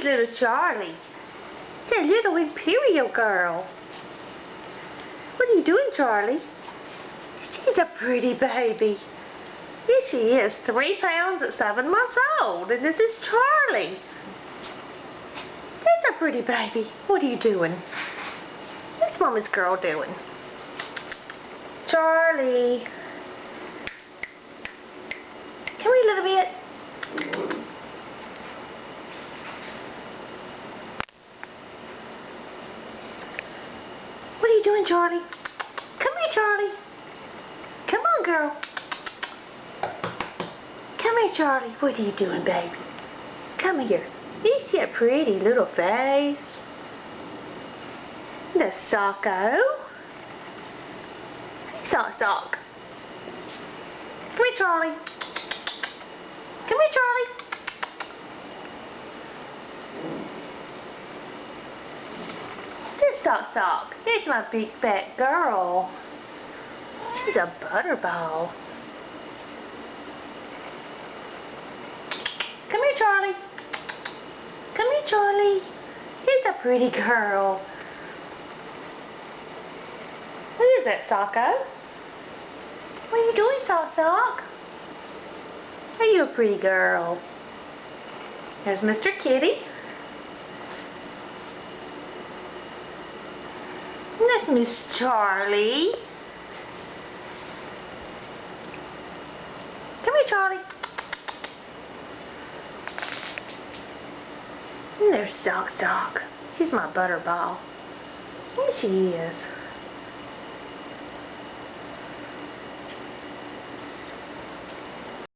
There's little Charlie. That little Imperial girl. What are you doing, Charlie? She's a pretty baby. Yes, she is. 3 pounds at 7 months old. And this is Charlie. That's a pretty baby. What are you doing? What's Mama's girl doing? Charlie. Come here a little bit. What are you doing, Charlie? Come here, Charlie. Come on, girl. Come here, Charlie. What are you doing, baby? Come here. You see a pretty little face? The socko. Sock. Come here, Charlie. Come here, Charlie. This Sock. Here's my big fat girl. She's a butterball. Come here, Charlie. Come here, Charlie. Here's a pretty girl. What is that, Socko? What are you doing, Sock? Are you a pretty girl? There's Mr. Kitty. And that's Miss Charlie. Come here, Charlie. And there's Sock. She's my butterball. Here she is.